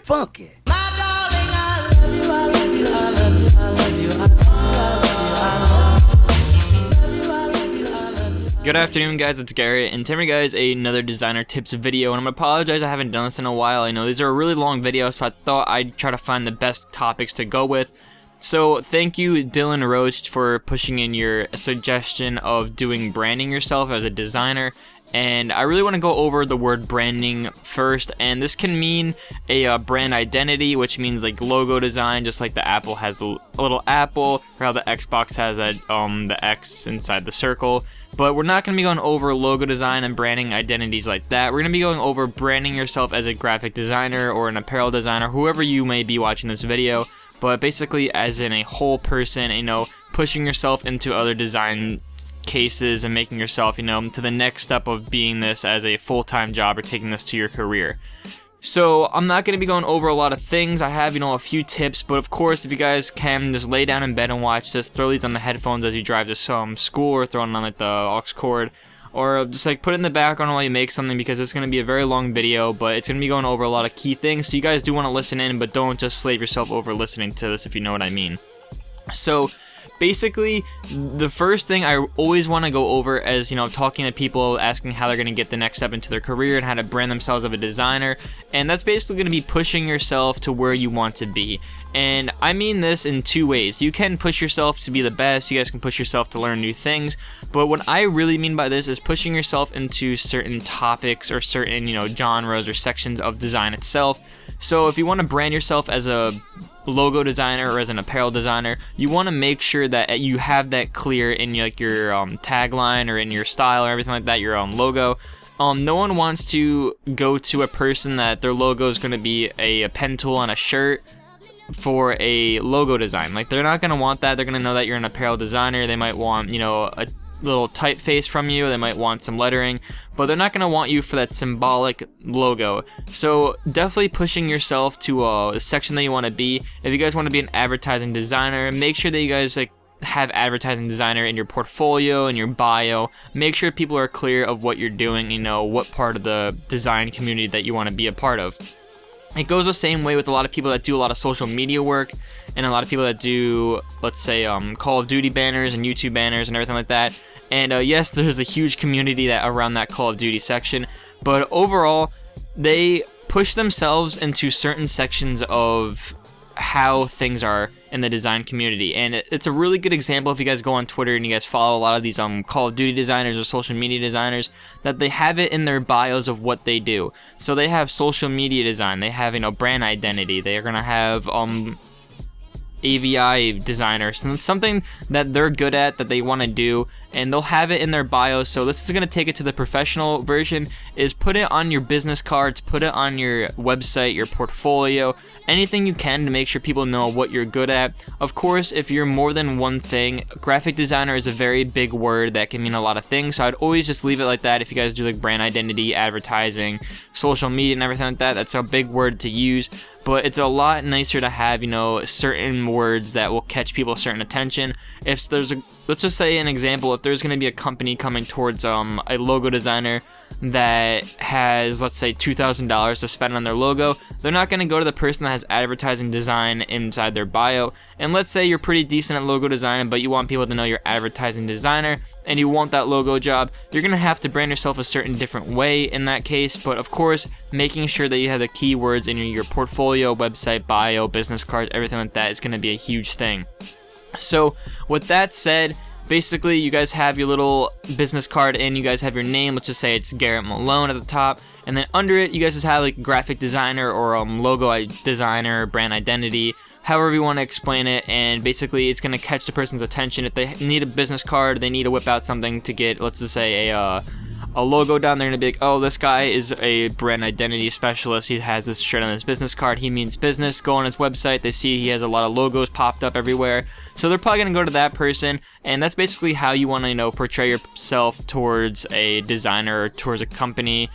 funky. Good afternoon, guys, it's Garrett, and today guys another designer tips video, and I'm gonna apologize I haven't done this in a while. I know these are a really long videos, so I thought I'd try to find the best topics to go with. So thank you, Dylan Roach, for pushing in your suggestion of doing branding yourself as a designer. And I really want to go over the word branding first, and this can mean a brand identity, which means like logo design, just like the Apple has a little apple, or how the Xbox has the X inside the circle. But we're not going to be going over logo design and branding identities like that. We're going to be going over branding yourself as a graphic designer or an apparel designer, whoever you may be watching this video, but basically as in a whole person, you know, pushing yourself into other design cases and making yourself, you know, to the next step of being this as a full-time job or taking this to your career. So I'm not going to be going over a lot of things. I have, you know, a few tips, but of course, if you guys can just lay down in bed and watch this, throw these on the headphones as you drive to school, or throw them on like the aux cord, or just like put it in the background while you make something, because it's going to be a very long video, but it's going to be going over a lot of key things. So you guys do want to listen in, but don't just slave yourself over listening to this, if you know what I mean. So basically, the first thing I always want to go over as, you know, talking to people, asking how they're going to get the next step into their career and how to brand themselves as a designer, and that's basically going to be pushing yourself to where you want to be. And I mean this in two ways. You can push yourself to be the best, you guys can push yourself to learn new things, but what I really mean by this is pushing yourself into certain topics or certain, you know, genres or sections of design itself. So if you want to brand yourself as a logo designer or as an apparel designer, you want to make sure that you have that clear in like your tagline or in your style or everything like that, your logo. No one wants to go to a person that their logo is going to be a pen tool on a shirt for a logo design. Like, they're not going to want that. They're going to know that you're an apparel designer. They might want, you know, a little typeface from you, they might want some lettering, but they're not going to want you for that symbolic logo. So definitely pushing yourself to a section that you want to be. If you guys want to be an advertising designer, make sure that you guys like have advertising designer in your portfolio and your bio. Make sure people are clear of what you're doing, you know, what part of the design community that you want to be a part of. It goes the same way with a lot of people that do a lot of social media work, and a lot of people that do, let's say, Call of Duty banners and YouTube banners and everything like that. And yes, there's a huge community that around that Call of Duty section, but overall, they push themselves into certain sections of how things are in the design community. And it's a really good example if you guys go on Twitter and you guys follow a lot of these Call of Duty designers or social media designers, that they have it in their bios of what they do. So they have social media design, they have, you know, brand identity, they're gonna have AVI designers, and it's something that they're good at, that they want to do, and they'll have it in their bio. So this is going to take it to the professional version, is put it on your business cards, put it on your website, your portfolio, anything you can to make sure people know what you're good at. Of course, if you're more than one thing, graphic designer is a very big word that can mean a lot of things, so I'd always just leave it like that. If you guys do like brand identity, advertising, social media and everything like that, that's a big word to use. But it's a lot nicer to have, you know, certain words that will catch people certain attention. If there's let's just say an example, if there's going to be a company coming towards a logo designer that has, let's say, $2,000 to spend on their logo, they're not going to go to the person that has advertising design inside their bio. And let's say you're pretty decent at logo design, but you want people to know you're advertising designer, and you want that logo job, you're going to have to brand yourself a certain different way in that case. But of course, making sure that you have the keywords in your portfolio, website, bio, business cards, everything like that is going to be a huge thing. So with that said, basically you guys have your little business card and you guys have your name. Let's just say it's Garrett Malone at the top, and then under it you guys just have like graphic designer or logo designer, brand identity, however you want to explain it. And basically it's going to catch the person's attention. If they need a business card, they need to whip out something to get, let's just say, a logo down, they're going to be like, oh, this guy is a brand identity specialist, he has this shirt on his business card, he means business. Go on his website, they see he has a lot of logos popped up everywhere, so they're probably going to go to that person. And that's basically how you want to, you know, portray yourself towards a designer or towards a company,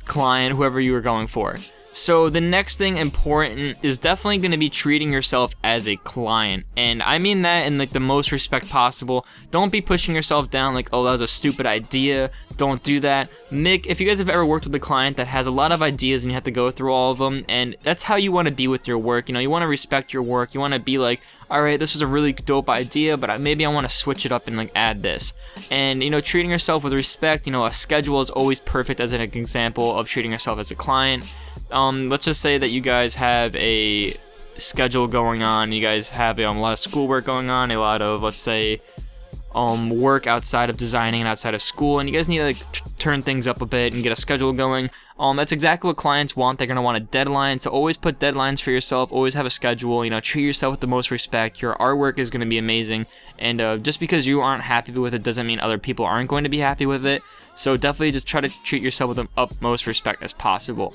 client, whoever you are going for. So the next thing important is definitely going to be treating yourself as a client, and I mean that in like the most respect possible. Don't be pushing yourself down like, oh, that was a stupid idea. Don't do that. If you guys have ever worked with a client that has a lot of ideas and you have to go through all of them, and that's how you want to be with your work. You know, you want to respect your work. You want to be like, all right, this was a really dope idea, but maybe I want to switch it up and like add this. And you know, treating yourself with respect. You know, a schedule is always perfect as an example of treating yourself as a client. Let's just say that you guys have a schedule going on. You guys have a lot of schoolwork going on, a lot of, let's say, work outside of designing and outside of school, and you guys need to like turn things up a bit and get a schedule going. That's exactly what clients want. They're going to want a deadline, so always put deadlines for yourself, always have a schedule. You know, treat yourself with the most respect. Your artwork is going to be amazing, and just because you aren't happy with it doesn't mean other people aren't going to be happy with it. So definitely just try to treat yourself with the utmost respect as possible.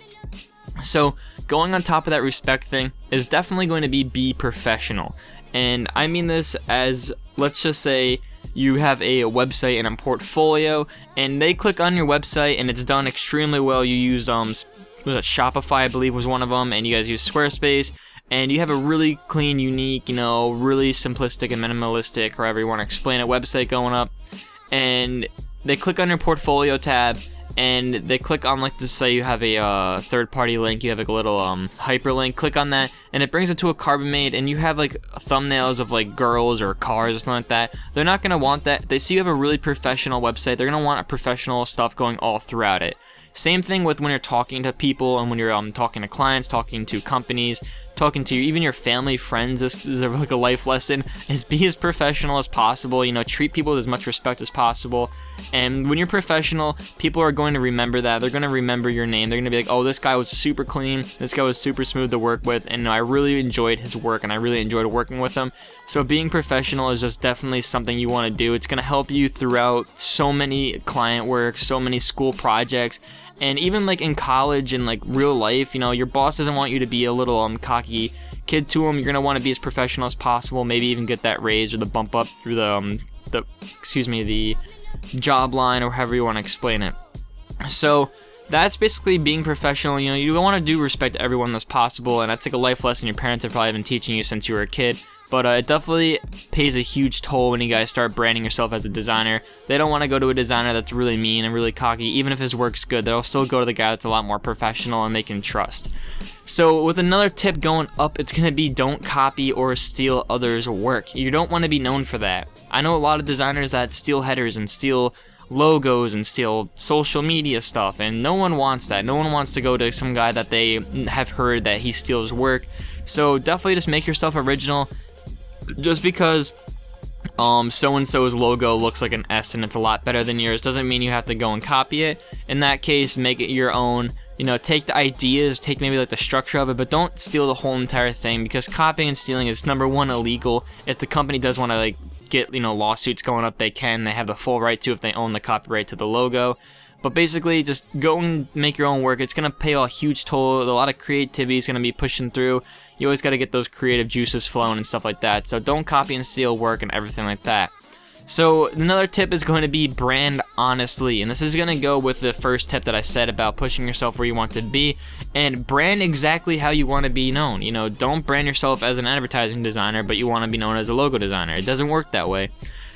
So going on top of that respect thing is definitely going to be professional, and I mean this as, let's just say you have a website and a portfolio, and they click on your website and it's done extremely well. You use Shopify, I believe, was one of them, and you guys use Squarespace, and you have a really clean, unique, you know, really simplistic and minimalistic, however you want to explain it, website going up, and they click on your portfolio tab, and they click on, like, to say you have a third-party link, you have like a little hyperlink, click on that, and it brings it to a Carbon-Made, and you have like thumbnails of like girls or cars or something like that. They're not going to want that. They see you have a really professional website, they're going to want professional stuff going all throughout it. Same thing with when you're talking to people and when you're talking to clients, talking to companies, talking to even your family, friends. This is like a life lesson, is be as professional as possible. You know, treat people with as much respect as possible. And when you're professional, people are going to remember that. They're going to remember your name. They're going to be like, oh, this guy was super clean. This guy was super smooth to work with. And I really enjoyed his work and I really enjoyed working with him. So being professional is just definitely something you want to do. It's going to help you throughout so many client work, so many school projects. And even like in college and like real life, you know, your boss doesn't want you to be a little cocky kid to him. You're going to want to be as professional as possible, maybe even get that raise or the bump up through the job line, or however you want to explain it. So that's basically being professional. You know, you want to do respect everyone as possible, and that's like a life lesson your parents have probably been teaching you since you were a kid. But it definitely pays a huge toll when you guys start branding yourself as a designer. They don't want to go to a designer that's really mean and really cocky. Even if his work's good, they'll still go to the guy that's a lot more professional and they can trust. So with another tip going up, it's going to be don't copy or steal others' work. You don't want to be known for that. I know a lot of designers that steal headers and steal logos and steal social media stuff, and no one wants that. No one wants to go to some guy that they have heard that he steals work. So definitely just make yourself original. Just because so-and-so's logo looks like an S and it's a lot better than yours doesn't mean you have to go and copy it. In that case, make it your own. You know, take the ideas, take maybe like the structure of it, but don't steal the whole entire thing, because copying and stealing is, number one, illegal. If the company does want to like get, you know, lawsuits going up, they can. They have the full right to if they own the copyright to the logo. But basically, just go and make your own work. It's going to pay a huge toll. A lot of creativity is going to be pushing through. You always got to get those creative juices flowing and stuff like that. So don't copy and steal work and everything like that. So another tip is going to be brand honestly. And this is going to go with the first tip that I said about pushing yourself where you want to be. And brand exactly how you want to be known. You know, don't brand yourself as an advertising designer, but you want to be known as a logo designer. It doesn't work that way.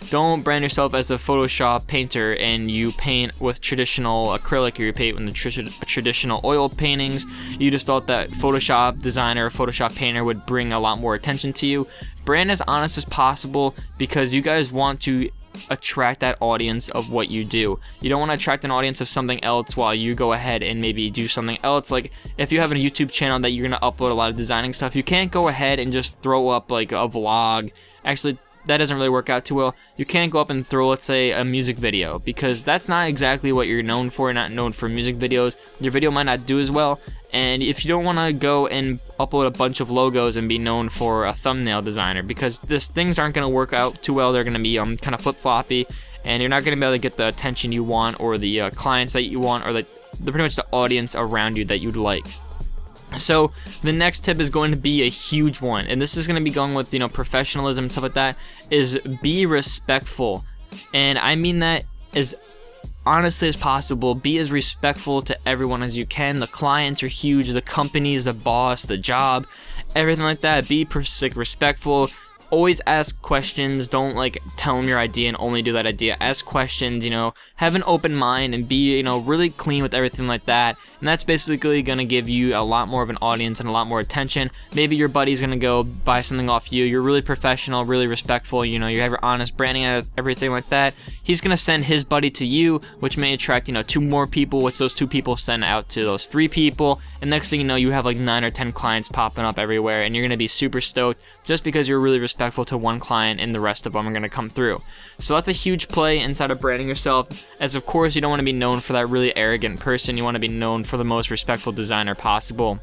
Don't brand yourself as a Photoshop painter and you paint with traditional acrylic, or you paint with the traditional oil paintings. You just thought that Photoshop designer or Photoshop painter would bring a lot more attention to you. Brand as honest as possible, because you guys want to attract that audience of what you do. You don't want to attract an audience of something else while you go ahead and maybe do something else. Like if you have a YouTube channel that you're going to upload a lot of designing stuff, you can't go ahead and just throw up like a vlog. Actually, that doesn't really work out too well. You can't go up and throw, let's say, a music video, because that's not exactly what you're known for. You're not known for music videos. Your video might not do as well. And if you don't want to go and upload a bunch of logos and be known for a thumbnail designer, because things aren't going to work out too well. They're going to be kind of flip-floppy, and you're not going to be able to get the attention you want, or the clients that you want, or the pretty much the audience around you that you'd like. So the next tip is going to be a huge one, and this is going to be going with, you know, professionalism and stuff like that, is be respectful. And I mean that as honestly as possible. Be as respectful to everyone as you can. The clients are huge, the companies, the boss, the job, everything like that. Be respectful. Always ask questions. Don't like tell them your idea and only do that idea. Ask questions, you know, have an open mind and be, you know, really clean with everything like that. And that's basically going to give you a lot more of an audience and a lot more attention. Maybe your buddy's going to go buy something off you. You're really professional, really respectful, you know, you have your honest branding and everything like that. He's going to send his buddy to you, which may attract, you know, 2 more people, which those 2 people send out to those 3 people. And next thing you know, you have like 9 or 10 clients popping up everywhere, and you're going to be super stoked just because you're really respectful to one client and the rest of them are going to come through. So that's a huge play inside of branding yourself, as of course you don't want to be known for that really arrogant person. You want to be known for the most respectful designer possible,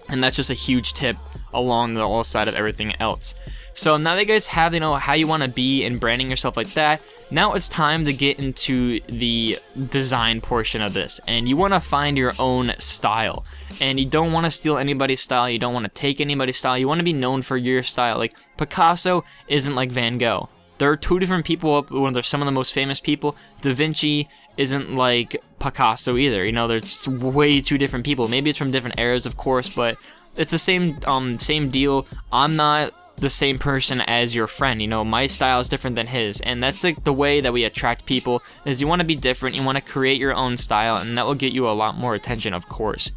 and that's just a huge tip along the whole side of everything else. So now that you guys have, you know, how you want to be in branding yourself like that, now it's time to get into the design portion of this, and you want to find your own style. And you don't want to steal anybody's style, you don't want to take anybody's style, you want to be known for your style. Like, Picasso isn't like Van Gogh. There are 2 different people, when they're some of the most famous people. Da Vinci isn't like Picasso either, you know, they're just way 2 different people. Maybe it's from different eras, of course, but it's the same deal. I'm not the same person as your friend, you know, my style is different than his, and that's like the way that we attract people, is you want to be different, you want to create your own style, and that will get you a lot more attention, of course.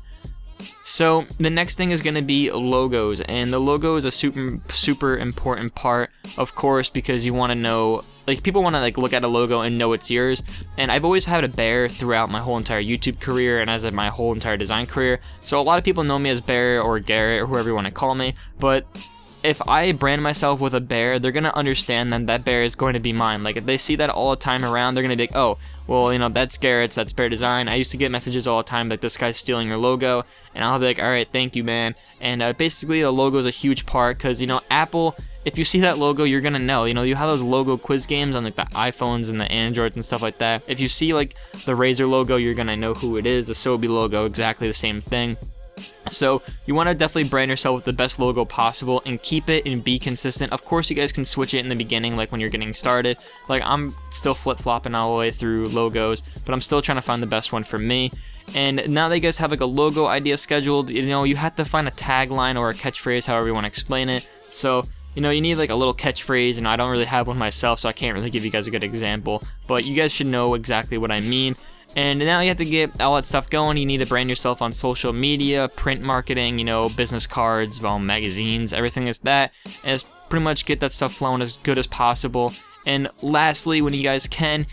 So the next thing is going to be logos, and the logo is a super important part, of course, because you want to know, like, people want to like look at a logo and know it's yours. And I've always had a bear throughout my whole entire YouTube career and as in my whole entire design career, so a lot of people know me as Bear or Garrett or whoever you want to call me, but if I brand myself with a bear, they're going to understand that that bear is going to be mine. Like, if they see that all the time around, they're going to be like, oh, well, you know, that's Garrett's, that's BehrDesign. I used to get messages all the time like, this guy's stealing your logo, and I'll be like, all right, thank you, man. And basically, the logo is a huge part, because, you know, Apple, if you see that logo, you're going to know. You know, you have those logo quiz games on like the iPhones and the Androids and stuff like that. If you see like the Razer logo, you're going to know who it is. The Sobe logo, exactly the same thing. So you want to definitely brand yourself with the best logo possible and keep it and be consistent. Of course, you guys can switch it in the beginning, like when you're getting started. Like, I'm still flip-flopping all the way through logos, but I'm still trying to find the best one for me. And now that you guys have like a logo idea scheduled, you know, you have to find a tagline or a catchphrase, however you want to explain it. So, you know, you need like a little catchphrase, and I don't really have one myself, so I can't really give you guys a good example, but you guys should know exactly what I mean. And now you have to get all that stuff going. You need to brand yourself on social media, print marketing, you know, business cards, well, magazines, everything is that. And just pretty much get that stuff flowing as good as possible. And lastly, when you guys can,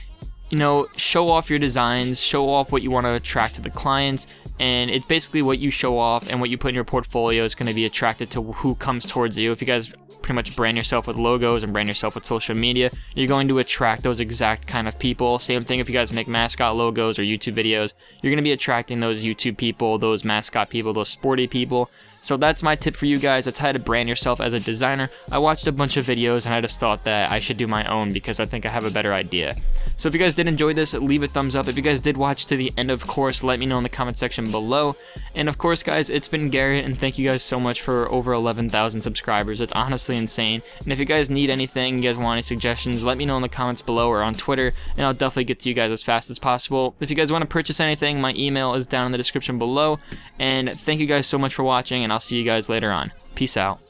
you know, show off your designs, show off what you want to attract to the clients. And it's basically what you show off and what you put in your portfolio is going to be attracted to who comes towards you. If you guys pretty much brand yourself with logos and brand yourself with social media, you're going to attract those exact kind of people. Same thing if you guys make mascot logos or YouTube videos, you're going to be attracting those YouTube people, those mascot people, those sporty people. So that's my tip for you guys. That's how to brand yourself as a designer. I watched a bunch of videos and I just thought that I should do my own because I think I have a better idea. So if you guys did enjoy this, leave a thumbs up. If you guys did watch to the end, of course, let me know in the comment section below. And of course, guys, it's been Garrett, and thank you guys so much for over 11,000 subscribers. It's honestly insane. And if you guys need anything, you guys want any suggestions, let me know in the comments below or on Twitter, and I'll definitely get to you guys as fast as possible. If you guys want to purchase anything, my email is down in the description below. And thank you guys so much for watching, and I'll see you guys later on. Peace out.